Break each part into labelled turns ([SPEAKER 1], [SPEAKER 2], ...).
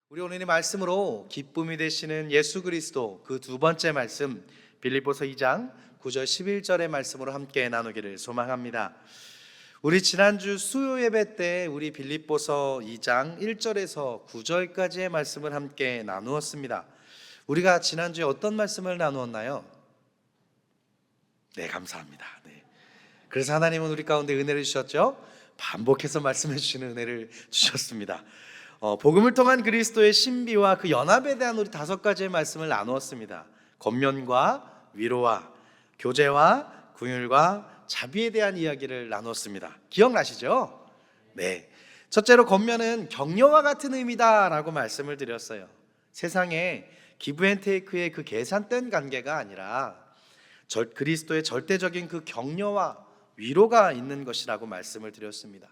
[SPEAKER 1] 우리 오늘의 말씀으로 기쁨이 되시는 예수 그리스도 그 두 번째 말씀 빌립보서 2장 9절 11절의 말씀으로 함께 나누기를 소망합니다. 우리 지난주 수요 예배 때 우리 빌립보서 2장 1절에서 9절까지의 말씀을 함께 나누었습니다. 우리가 지난주에 어떤 말씀을 나누었나요? 네, 감사합니다. 네. 그래서 하나님은 우리 가운데 은혜를 주셨죠? 반복해서 말씀해 주시는 은혜를 주셨습니다. 복음을 통한 그리스도의 신비와 그 연합에 대한 우리 5가지의 말씀을 나누었습니다. 권면과 위로와 교제와 긍휼과 자비에 대한 이야기를 나누었습니다. 기억나시죠? 네. 첫째로 권면은 격려와 같은 의미다라고 말씀을 드렸어요. 세상에 기브앤테이크의 그 계산된 관계가 아니라 그리스도의 절대적인 그 격려와 위로가 있는 것이라고 말씀을 드렸습니다.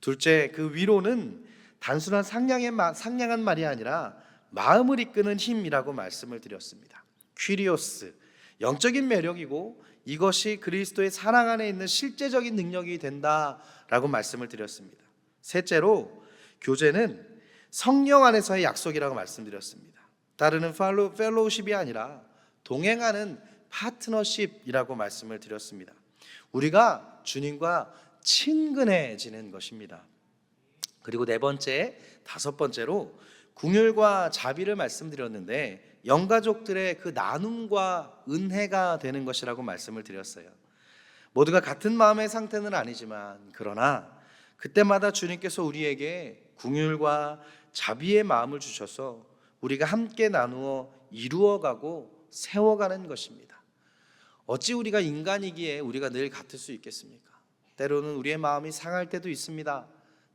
[SPEAKER 1] 둘째, 그 위로는 단순한 상냥한 말이 아니라 마음을 이끄는 힘이라고 말씀을 드렸습니다. 퀴리오스, 영적인 매력이고 이것이 그리스도의 사랑 안에 있는 실제적인 능력이 된다라고 말씀을 드렸습니다. 셋째로 교제는 성령 안에서의 약속이라고 말씀드렸습니다. 따르는 펠로우십이 아니라 동행하는 파트너십이라고 말씀을 드렸습니다. 우리가 주님과 친근해지는 것입니다. 그리고 네 번째, 다섯 번째로 긍휼과 자비를 말씀드렸는데 영가족들의 그 나눔과 은혜가 되는 것이라고 말씀을 드렸어요. 모두가 같은 마음의 상태는 아니지만 그러나 그때마다 주님께서 우리에게 긍휼과 자비의 마음을 주셔서 우리가 함께 나누어 이루어가고 세워가는 것입니다. 어찌 우리가 인간이기에 우리가 늘 같을 수 있겠습니까? 때로는 우리의 마음이 상할 때도 있습니다.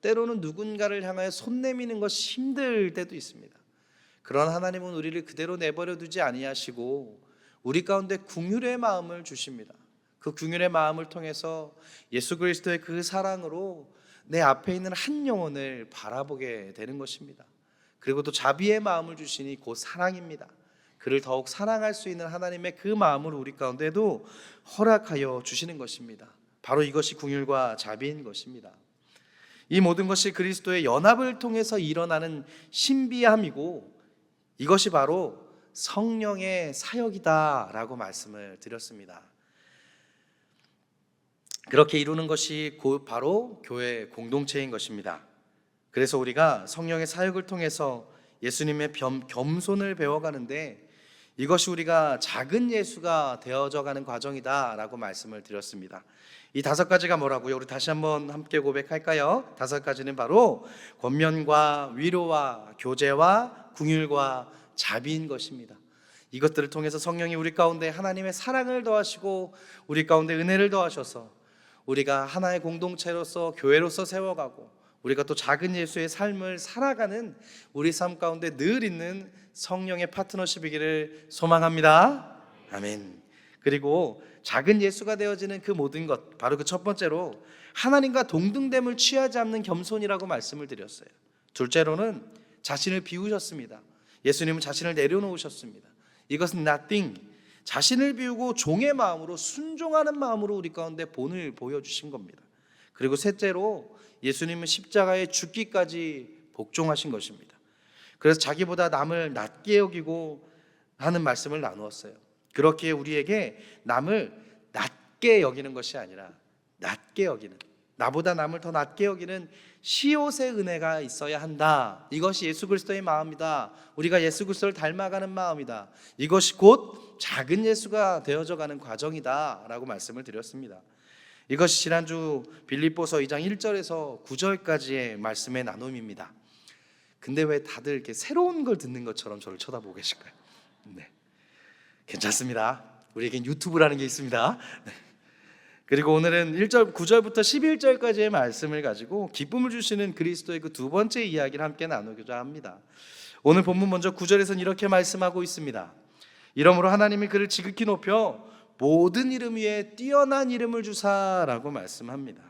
[SPEAKER 1] 때로는 누군가를 향하여 손 내미는 것이 힘들 때도 있습니다. 그러나 하나님은 우리를 그대로 내버려 두지 아니하시고 우리 가운데 긍휼의 마음을 주십니다. 그 긍휼의 마음을 통해서 예수 그리스도의 그 사랑으로 내 앞에 있는 한 영혼을 바라보게 되는 것입니다. 그리고 또 자비의 마음을 주시니 곧 사랑입니다. 그를 더욱 사랑할 수 있는 하나님의 그 마음을 우리 가운데도 허락하여 주시는 것입니다. 바로 이것이 긍휼과 자비인 것입니다. 이 모든 것이 그리스도의 연합을 통해서 일어나는 신비함이고 이것이 바로 성령의 사역이다라고 말씀을 드렸습니다. 그렇게 이루는 것이 바로 교회 공동체인 것입니다. 그래서 우리가 성령의 사역을 통해서 예수님의 겸손을 배워가는데 이것이 우리가 작은 예수가 되어져가는 과정이다라고 말씀을 드렸습니다. 이 5가지가 뭐라고요? 우리 다시 한번 함께 고백할까요? 5가지는 바로 권면과 위로와 교제와 긍휼과 자비인 것입니다. 이것들을 통해서 성령이 우리 가운데 하나님의 사랑을 더하시고 우리 가운데 은혜를 더하셔서 우리가 하나의 공동체로서 교회로서 세워가고 우리가 또 작은 예수의 삶을 살아가는 우리 삶 가운데 늘 있는 성령의 파트너십이기를 소망합니다. 아멘. 그리고 작은 예수가 되어지는 그 모든 것, 바로 그 첫 번째로 하나님과 동등됨을 취하지 않는 겸손이라고 말씀을 드렸어요. 둘째로는 자신을 비우셨습니다. 예수님은 자신을 내려놓으셨습니다. 이것은 nothing, 자신을 비우고 종의 마음으로 순종하는 마음으로 우리 가운데 본을 보여주신 겁니다. 그리고 셋째로 예수님은 십자가에 죽기까지 복종하신 것입니다. 그래서 자기보다 남을 낮게 여기고 하는 말씀을 나누었어요. 그렇게 우리에게 남을 낮게 여기는 것이 아니라 낮게 여기는, 나보다 남을 더 낮게 여기는 시옷의 은혜가 있어야 한다. 이것이 예수 그리스도의 마음이다. 우리가 예수 그리스도를 닮아가는 마음이다. 이것이 곧 작은 예수가 되어져가는 과정이다 라고 말씀을 드렸습니다. 이것이 지난주 빌립보서 2장 1절에서 9절까지의 말씀의 나눔입니다. 근데 왜 다들 이렇게 새로운 걸 듣는 것처럼 저를 쳐다보고 계실까요? 네, 괜찮습니다. 우리에겐 유튜브라는 게 있습니다. 네. 그리고 오늘은 9절부터 11절까지의 말씀을 가지고 기쁨을 주시는 그리스도의 그 두 번째 이야기를 함께 나누고자 합니다. 오늘 본문 먼저 9절에서는 이렇게 말씀하고 있습니다. 이러므로 하나님이 그를 지극히 높여 모든 이름 위에 뛰어난 이름을 주사라고 말씀합니다.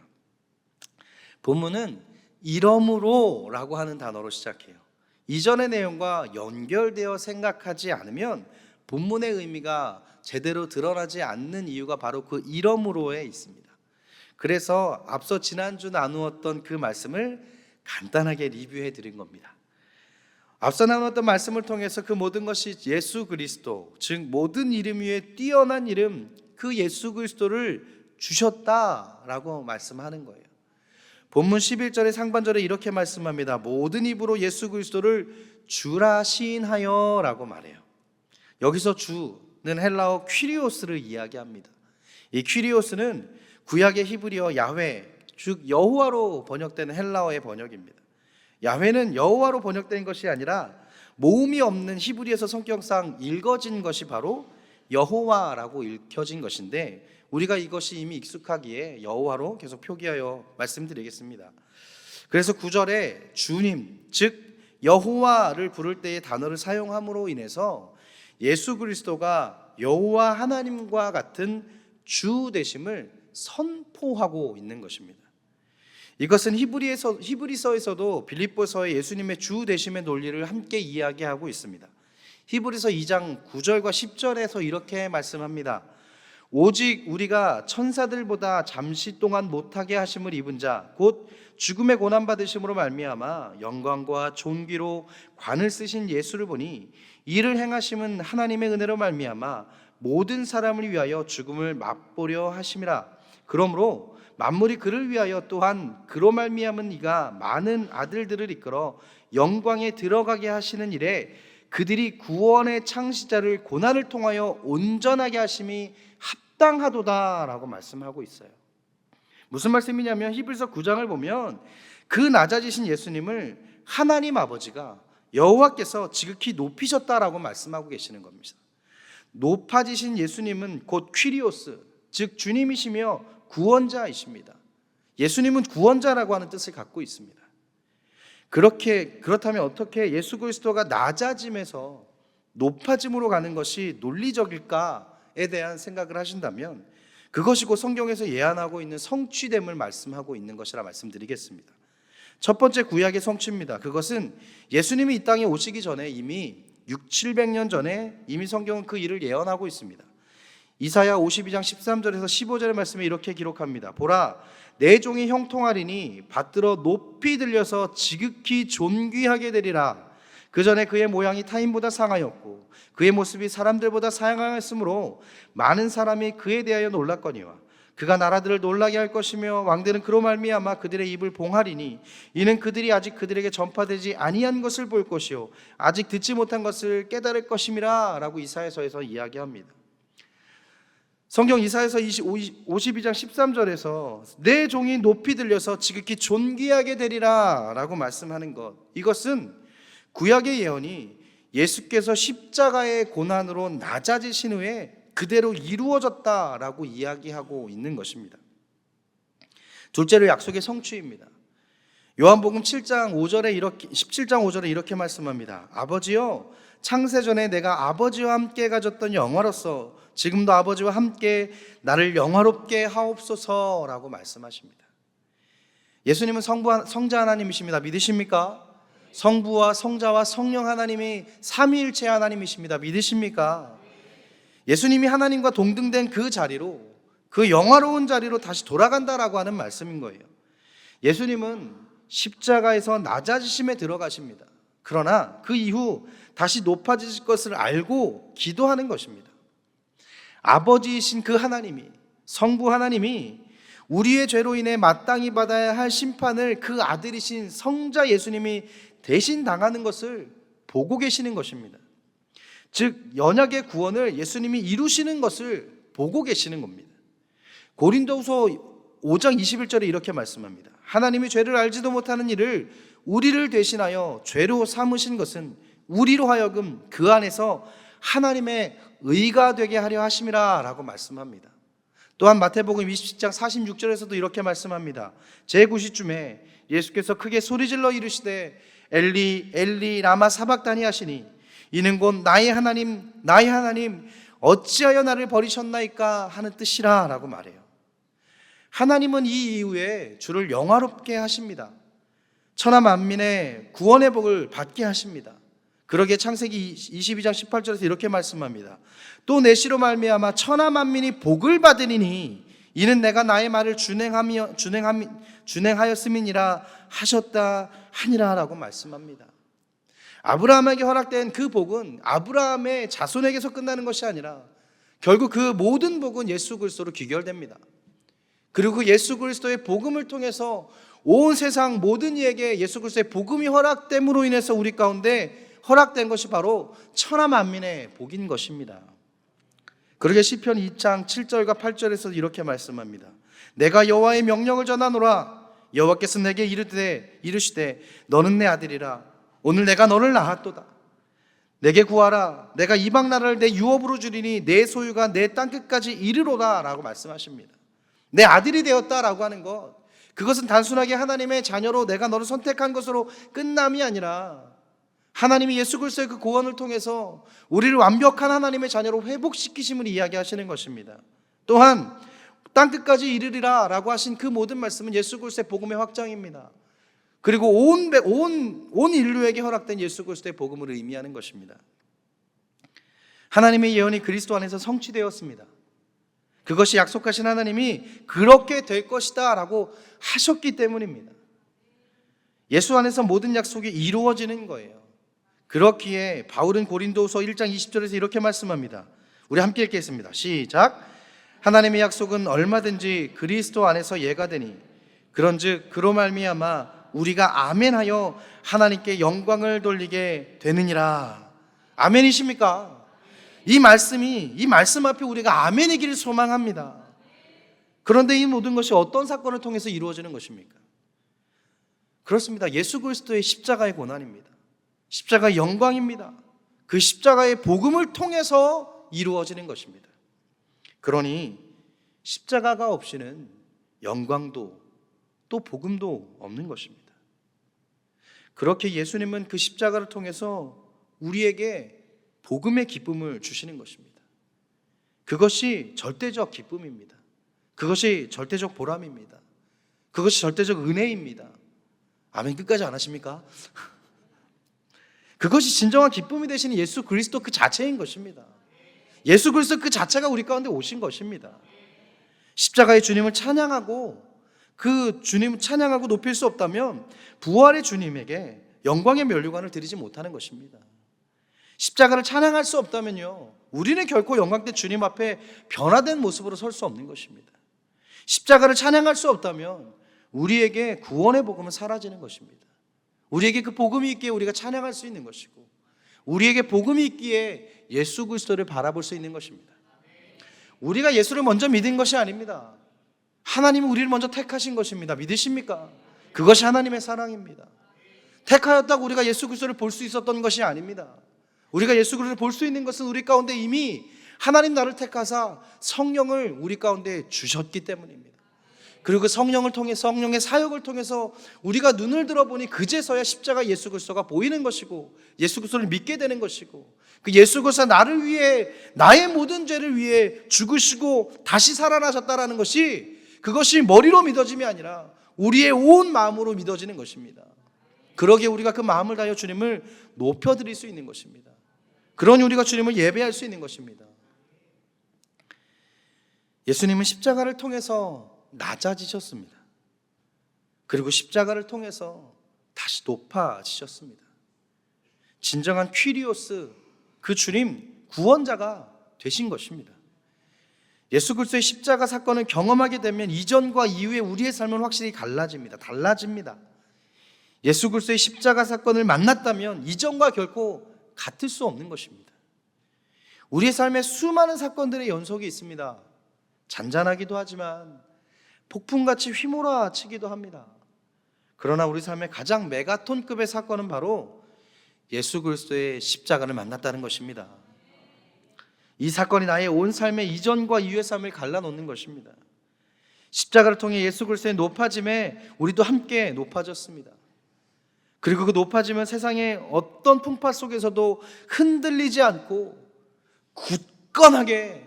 [SPEAKER 1] 본문은 이러므로 라고 하는 단어로 시작해요. 이전의 내용과 연결되어 생각하지 않으면 본문의 의미가 제대로 드러나지 않는 이유가 바로 그 이러므로에 있습니다. 그래서 앞서 지난주 나누었던 그 말씀을 간단하게 리뷰해 드린 겁니다. 앞서 나눴던 말씀을 통해서 그 모든 것이 예수 그리스도, 즉 모든 이름 위에 뛰어난 이름 그 예수 그리스도를 주셨다라고 말씀하는 거예요. 본문 11절의 상반절에 이렇게 말씀합니다. 모든 입으로 예수 그리스도를 주라 시인하여 라고 말해요. 여기서 주는 헬라어 퀴리오스를 이야기합니다. 이 퀴리오스는 구약의 히브리어 야훼, 즉 여호와로 번역되는 헬라어의 번역입니다. 야훼는 여호와로 번역된 것이 아니라 모음이 없는 히브리에서 성격상 읽어진 것이 바로 여호와라고 읽혀진 것인데, 우리가 이것이 이미 익숙하기에 여호와로 계속 표기하여 말씀드리겠습니다. 그래서 9절에 주님, 즉 여호와를 부를 때의 단어를 사용함으로 인해서 예수 그리스도가 여호와 하나님과 같은 주 되심을 선포하고 있는 것입니다. 이것은 히브리서에서도 빌립보서의 예수님의 주 되심의 논리를 함께 이야기하고 있습니다. 히브리서 2장 9절과 10절에서 이렇게 말씀합니다. 오직 우리가 천사들보다 잠시 동안 못하게 하심을 입은 자 곧 죽음의 고난 받으심으로 말미암아 영광과 존귀로 관을 쓰신 예수를 보니 이를 행하심은 하나님의 은혜로 말미암아 모든 사람을 위하여 죽음을 맛보려 하심이라. 그러므로 만물이 그를 위하여 또한 그로 말미암은 이가 많은 아들들을 이끌어 영광에 들어가게 하시는 일에 그들이 구원의 창시자를 고난을 통하여 온전하게 하심이 합당하도다라고 말씀하고 있어요. 무슨 말씀이냐면 히브리서 9장을 보면 그 낮아지신 예수님을 하나님 아버지가 여호와께서 지극히 높이셨다라고 말씀하고 계시는 겁니다. 높아지신 예수님은 곧 퀴리오스, 즉 주님이시며 구원자이십니다. 예수님은 구원자라고 하는 뜻을 갖고 있습니다. 그렇다면 어떻게 예수 그리스도가 낮아짐에서 높아짐으로 가는 것이 논리적일까에 대한 생각을 하신다면 그것이 곧 성경에서 예언하고 있는 성취됨을 말씀하고 있는 것이라 말씀드리겠습니다. 첫 번째 구약의 성취입니다. 그것은 예수님이 이 땅에 오시기 전에 이미 600~700년 전에 이미 성경은 그 일을 예언하고 있습니다. 이사야 52장 13절에서 15절의 말씀에 이렇게 기록합니다. 보라, 내 종이 형통하리니 받들어 높이 들려서 지극히 존귀하게 되리라. 그 전에 그의 모양이 타인보다 상하였고 그의 모습이 사람들보다 사양하였으므로 많은 사람이 그에 대하여 놀랐거니와 그가 나라들을 놀라게 할 것이며 왕들은 그로 말미암아 그들의 입을 봉하리니 이는 그들이 아직 그들에게 전파되지 아니한 것을 볼 것이요 아직 듣지 못한 것을 깨달을 것임이라 라고 이사야서에서 이야기합니다. 성경 이사야서 52장 13절에서 내 종이 높이 들려서 지극히 존귀하게 되리라 라고 말씀하는 것, 이것은 구약의 예언이 예수께서 십자가의 고난으로 낮아지신 후에 그대로 이루어졌다라고 이야기하고 있는 것입니다. 둘째로 약속의 성취입니다. 요한복음 17장 5절에 이렇게 말씀합니다. 아버지여, 창세전에 내가 아버지와 함께 가졌던 영화로서 지금도 아버지와 함께 나를 영화롭게 하옵소서라고 말씀하십니다. 예수님은 성자 하나님이십니다. 믿으십니까? 성부와 성자와 성령 하나님이 삼위일체 하나님이십니다. 믿으십니까? 예수님이 하나님과 동등된 그 자리로, 그 영화로운 자리로 다시 돌아간다라고 하는 말씀인 거예요. 예수님은 십자가에서 낮아지심에 들어가십니다. 그러나 그 이후 다시 높아지실 것을 알고 기도하는 것입니다. 아버지이신 그 하나님이, 성부 하나님이 우리의 죄로 인해 마땅히 받아야 할 심판을 그 아들이신 성자 예수님이 대신 당하는 것을 보고 계시는 것입니다. 즉 언약의 구원을 예수님이 이루시는 것을 보고 계시는 겁니다. 고린도후서 5장 21절에 이렇게 말씀합니다. 하나님이 죄를 알지도 못하는 이를 우리를 대신하여 죄로 삼으신 것은 우리로 하여금 그 안에서 하나님의 의가 되게 하려 하심이라 라고 말씀합니다. 또한 마태복음 20장 46절에서도 이렇게 말씀합니다. 제9시쯤에 예수께서 크게 소리질러 이르시되 엘리 엘리 라마 사박다니 하시니 이는 곧 나의 하나님 나의 하나님 어찌하여 나를 버리셨나이까 하는 뜻이라 라고 말해요. 하나님은 이 이후에 주를 영화롭게 하십니다. 천하 만민의 구원의 복을 받게 하십니다. 그러기에 창세기 22장 18절에서 이렇게 말씀합니다. 또 내시로 말미암아 천하 만민이 복을 받으리니 이는 내가 나의 말을 준행하였음이니라 하셨다 하니라 라고 말씀합니다. 아브라함에게 허락된 그 복은 아브라함의 자손에게서 끝나는 것이 아니라 결국 그 모든 복은 예수 그리스도로 귀결됩니다. 그리고 그 예수 그리스도의 복음을 통해서 온 세상 모든 이에게 예수 그리스도의 복음이 허락됨으로 인해서 우리 가운데 허락된 것이 바로 천하 만민의 복인 것입니다. 그러게 시편 2장 7절과 8절에서 이렇게 말씀합니다. 내가 여호와의 명령을 전하노라. 여호와께서 내게 이르시되 너는 내 아들이라. 오늘 내가 너를 낳았도다. 내게 구하라. 내가 이방 나라를 내 유업으로 주리니 내 소유가 내 땅끝까지 이르로다 라고 말씀하십니다. 내 아들이 되었다라고 하는 것, 그것은 단순하게 하나님의 자녀로 내가 너를 선택한 것으로 끝남이 아니라 하나님이 예수 그리스도의 그 구원을 통해서 우리를 완벽한 하나님의 자녀로 회복시키심을 이야기하시는 것입니다. 또한 땅끝까지 이르리라 라고 하신 그 모든 말씀은 예수 그리스도의 복음의 확장입니다. 그리고 온 인류에게 허락된 예수 그리스도의 복음을 의미하는 것입니다. 하나님의 예언이 그리스도 안에서 성취되었습니다. 그것이 약속하신 하나님이 그렇게 될 것이다 라고 하셨기 때문입니다. 예수 안에서 모든 약속이 이루어지는 거예요. 그렇기에 바울은 고린도후서 1장 20절에서 이렇게 말씀합니다. 우리 함께 읽겠습니다. 시작. 하나님의 약속은 얼마든지 그리스도 안에서 예가 되니 그런즉 그로 말미암아 우리가 아멘하여 하나님께 영광을 돌리게 되느니라. 아멘이십니까? 이 말씀 앞에 우리가 아멘이기를 소망합니다. 그런데 이 모든 것이 어떤 사건을 통해서 이루어지는 것입니까? 그렇습니다. 예수 그리스도의 십자가의 고난입니다. 십자가의 영광입니다. 그 십자가의 복음을 통해서 이루어지는 것입니다. 그러니 십자가가 없이는 영광도 또 복음도 없는 것입니다. 그렇게 예수님은 그 십자가를 통해서 우리에게 복음의 기쁨을 주시는 것입니다. 그것이 절대적 기쁨입니다. 그것이 절대적 보람입니다. 그것이 절대적 은혜입니다. 아멘 끝까지 안 하십니까? 그것이 진정한 기쁨이 되시는 예수 그리스도 그 자체인 것입니다. 예수 그리스도 그 자체가 우리 가운데 오신 것입니다. 십자가의 주님을 찬양하고 그 주님을 찬양하고 높일 수 없다면 부활의 주님에게 영광의 면류관을 드리지 못하는 것입니다. 십자가를 찬양할 수 없다면요, 우리는 결코 영광된 주님 앞에 변화된 모습으로 설 수 없는 것입니다. 십자가를 찬양할 수 없다면 우리에게 구원의 복음은 사라지는 것입니다. 우리에게 그 복음이 있기에 우리가 찬양할 수 있는 것이고, 우리에게 복음이 있기에 예수 그리스도를 바라볼 수 있는 것입니다. 우리가 예수를 먼저 믿은 것이 아닙니다. 하나님은 우리를 먼저 택하신 것입니다. 믿으십니까? 그것이 하나님의 사랑입니다. 택하였다고 우리가 예수 그리스도를 볼 수 있었던 것이 아닙니다. 우리가 예수 그리스도를 볼 수 있는 것은 우리 가운데 이미 하나님 나를 택하사 성령을 우리 가운데 주셨기 때문입니다. 그리고 그 성령을 통해 성령의 사역을 통해서 우리가 눈을 들어보니 그제서야 십자가 예수 그리스도가 보이는 것이고 예수 그리스도를 믿게 되는 것이고, 그 예수 그리스도가 나를 위해, 나의 모든 죄를 위해 죽으시고 다시 살아나셨다라는 것이, 그것이 머리로 믿어짐이 아니라 우리의 온 마음으로 믿어지는 것입니다. 그러기에 우리가 그 마음을 다하여 주님을 높여드릴 수 있는 것입니다. 그러니 우리가 주님을 예배할 수 있는 것입니다. 예수님은 십자가를 통해서 낮아지셨습니다. 그리고 십자가를 통해서 다시 높아지셨습니다. 진정한 퀴리오스, 그 주님 구원자가 되신 것입니다. 예수 그리스도의 십자가 사건을 경험하게 되면 이전과 이후의 우리의 삶은 확실히 달라집니다. 예수 그리스도의 십자가 사건을 만났다면 이전과 결코 같을 수 없는 것입니다. 우리의 삶에 수많은 사건들의 연속이 있습니다. 잔잔하기도 하지만 폭풍같이 휘몰아치기도 합니다. 그러나 우리 삶의 가장 메가톤급의 사건은 바로 예수 그리스도의 십자가를 만났다는 것입니다. 이 사건이 나의 온 삶의 이전과 이후의 삶을 갈라놓는 것입니다. 십자가를 통해 예수 그리스도의 높아짐에 우리도 함께 높아졌습니다. 그리고 그 높아짐은 세상의 어떤 풍파 속에서도 흔들리지 않고 굳건하게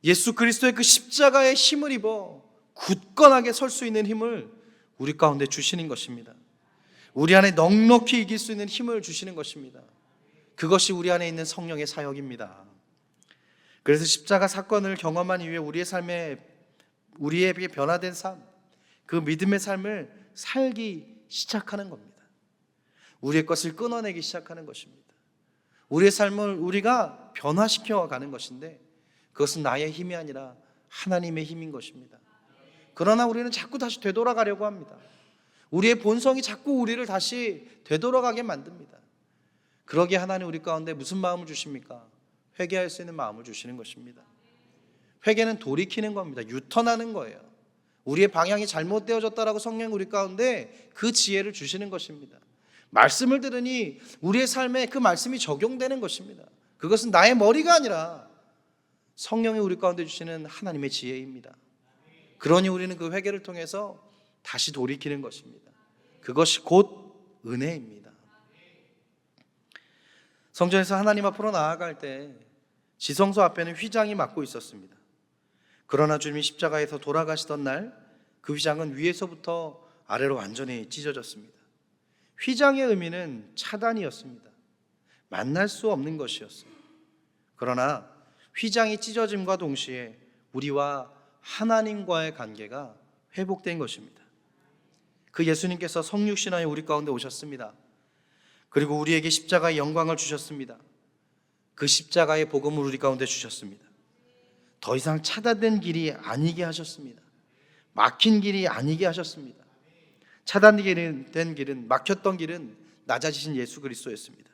[SPEAKER 1] 예수 그리스도의 그 십자가의 힘을 입어 굳건하게 설 수 있는 힘을 우리 가운데 주시는 것입니다. 우리 안에 넉넉히 이길 수 있는 힘을 주시는 것입니다. 그것이 우리 안에 있는 성령의 사역입니다. 그래서 십자가 사건을 경험한 이후에 우리의 삶에, 우리에게 변화된 삶, 그 믿음의 삶을 살기 시작하는 겁니다. 우리의 것을 끊어내기 시작하는 것입니다. 우리의 삶을 우리가 변화시켜 가는 것인데 그것은 나의 힘이 아니라 하나님의 힘인 것입니다. 그러나 우리는 자꾸 다시 되돌아가려고 합니다. 우리의 본성이 자꾸 우리를 다시 되돌아가게 만듭니다. 그러기에 하나님 우리 가운데 무슨 마음을 주십니까? 회개할 수 있는 마음을 주시는 것입니다. 회개는 돌이키는 겁니다. 유턴하는 거예요. 우리의 방향이 잘못되어졌다라고 성령 우리 가운데 그 지혜를 주시는 것입니다. 말씀을 들으니 우리의 삶에 그 말씀이 적용되는 것입니다. 그것은 나의 머리가 아니라 성령이 우리 가운데 주시는 하나님의 지혜입니다. 그러니 우리는 그 회개를 통해서 다시 돌이키는 것입니다. 그것이 곧 은혜입니다. 성전에서 하나님 앞으로 나아갈 때 지성소 앞에는 휘장이 막고 있었습니다. 그러나 주님이 십자가에서 돌아가시던 날 그 휘장은 위에서부터 아래로 완전히 찢어졌습니다. 휘장의 의미는 차단이었습니다. 만날 수 없는 것이었어요. 그러나 휘장이 찢어짐과 동시에 우리와 하나님과의 관계가 회복된 것입니다. 그 예수님께서 성육신하여 우리 가운데 오셨습니다. 그리고 우리에게 십자가의 영광을 주셨습니다. 그 십자가의 복음을 우리 가운데 주셨습니다. 더 이상 차단된 길이 아니게 하셨습니다. 막힌 길이 아니게 하셨습니다. 차단된 길은, 막혔던 길은 낮아지신 예수 그리스도였습니다.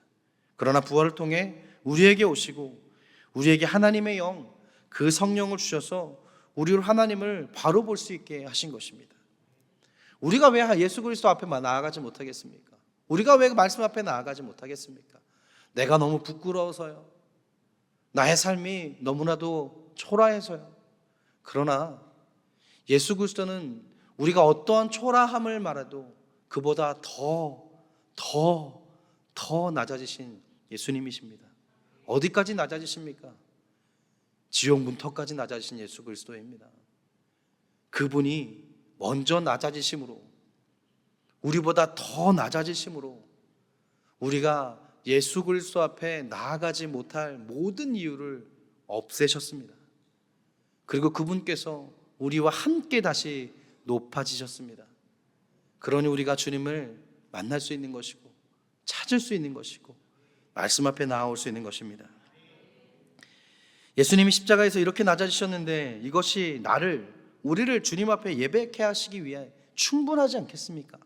[SPEAKER 1] 그러나 부활을 통해 우리에게 오시고 우리에게 하나님의 영, 그 성령을 주셔서 우리로 하나님을 바로 볼 수 있게 하신 것입니다. 우리가 왜 예수 그리스도 앞에 나아가지 못하겠습니까? 우리가 왜 말씀 앞에 나아가지 못하겠습니까? 내가 너무 부끄러워서요. 나의 삶이 너무나도 초라해서요. 그러나 예수 그리스도는 우리가 어떠한 초라함을 말해도 그보다 더 낮아지신 예수님이십니다. 어디까지 낮아지십니까? 지옥 문턱까지 낮아지신 예수 그리스도입니다. 그분이 먼저 낮아지심으로, 우리보다 더 낮아지심으로 우리가 예수 그리스도 앞에 나아가지 못할 모든 이유를 없애셨습니다. 그리고 그분께서 우리와 함께 다시 높아지셨습니다. 그러니 우리가 주님을 만날 수 있는 것이고 찾을 수 있는 것이고 말씀 앞에 나아올 수 있는 것입니다. 예수님이 십자가에서 이렇게 낮아지셨는데 이것이 우리를 주님 앞에 예배케 하시기 위해 충분하지 않겠습니까?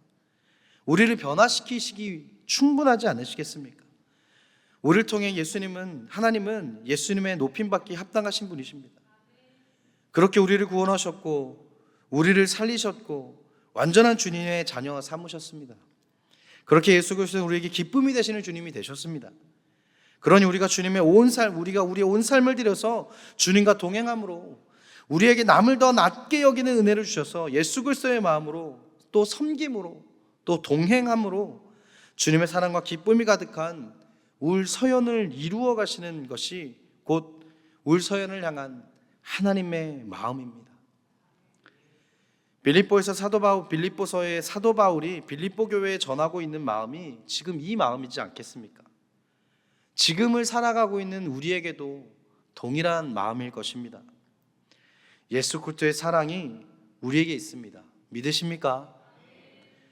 [SPEAKER 1] 우리를 변화시키시기 충분하지 않으시겠습니까? 우리를 통해 하나님은 예수님의 높임받기 합당하신 분이십니다. 그렇게 우리를 구원하셨고 우리를 살리셨고 완전한 주님의 자녀 삼으셨습니다. 그렇게 예수 그리스도는 우리에게 기쁨이 되시는 주님이 되셨습니다. 그러니 우리가 우리의 온 삶을 들여서 주님과 동행함으로 우리에게 남을 더 낮게 여기는 은혜를 주셔서 예수 그리스도의 마음으로 또 섬김으로 또 동행함으로 주님의 사랑과 기쁨이 가득한 울서연을 이루어 가시는 것이 곧 울서연을 향한 하나님의 마음입니다. 빌립보서의 사도 바울이 빌립보 교회에 전하고 있는 마음이 지금 이 마음이지 않겠습니까? 지금을 살아가고 있는 우리에게도 동일한 마음일 것입니다. 예수 그리스도의 사랑이 우리에게 있습니다. 믿으십니까?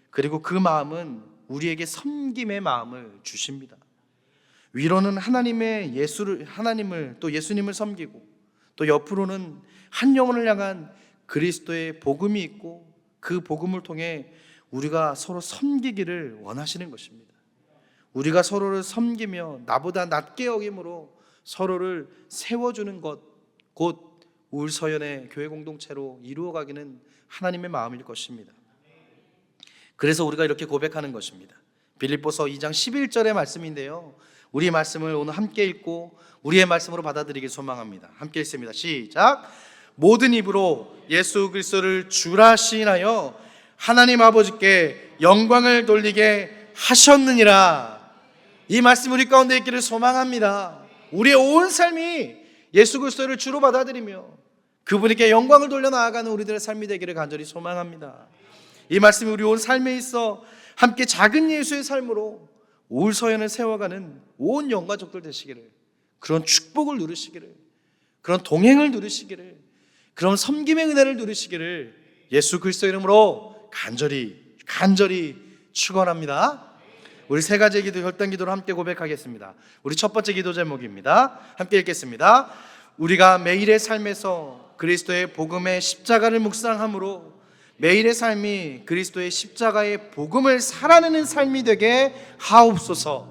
[SPEAKER 1] 그리고 그 마음은 우리에게 섬김의 마음을 주십니다. 위로는 하나님을 또 예수님을 섬기고 또 옆으로는 한 영혼을 향한 그리스도의 복음이 있고 그 복음을 통해 우리가 서로 섬기기를 원하시는 것입니다. 우리가 서로를 섬기며 나보다 낮게 여김으로 서로를 세워주는 것, 곧 울서연의 교회 공동체로 이루어가기는 하나님의 마음일 것입니다. 그래서 우리가 이렇게 고백하는 것입니다. 빌립보서 2장 11절의 말씀인데요, 우리의 말씀을 오늘 함께 읽고 우리의 말씀으로 받아들이길 소망합니다. 함께 읽습니다. 시작. 모든 입으로 예수 그리스도를 주라 시인하여 하나님 아버지께 영광을 돌리게 하셨느니라. 이 말씀 우리 가운데 있기를 소망합니다. 우리의 온 삶이 예수 그리스도를 주로 받아들이며 그분에게 영광을 돌려 나아가는 우리들의 삶이 되기를 간절히 소망합니다. 이 말씀이 우리 온 삶에 있어 함께 작은 예수의 삶으로 울서연을 세워가는 온 영가족들 되시기를, 그런 축복을 누리시기를, 그런 동행을 누리시기를, 그런 섬김의 은혜를 누리시기를 예수 그리스도 이름으로 간절히 축원합니다. 우리 세 가지 기도, 혈당 기도로 함께 고백하겠습니다. 우리 첫 번째 기도 제목입니다. 함께 읽겠습니다. 우리가 매일의 삶에서 그리스도의 복음의 십자가를 묵상함으로 매일의 삶이 그리스도의 십자가의 복음을 살아내는 삶이 되게 하옵소서.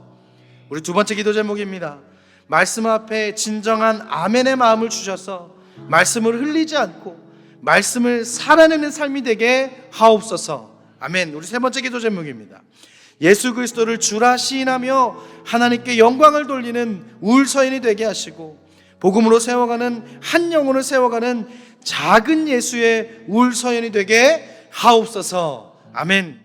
[SPEAKER 1] 우리 두 번째 기도 제목입니다. 말씀 앞에 진정한 아멘의 마음을 주셔서 말씀을 흘리지 않고 말씀을 살아내는 삶이 되게 하옵소서. 아멘. 우리 세 번째 기도 제목입니다. 예수 그리스도를 주라 시인하며 하나님께 영광을 돌리는 울서인이 되게 하시고 복음으로 세워가는 한 영혼을 세워가는 작은 예수의 울서인이 되게 하옵소서. 아멘.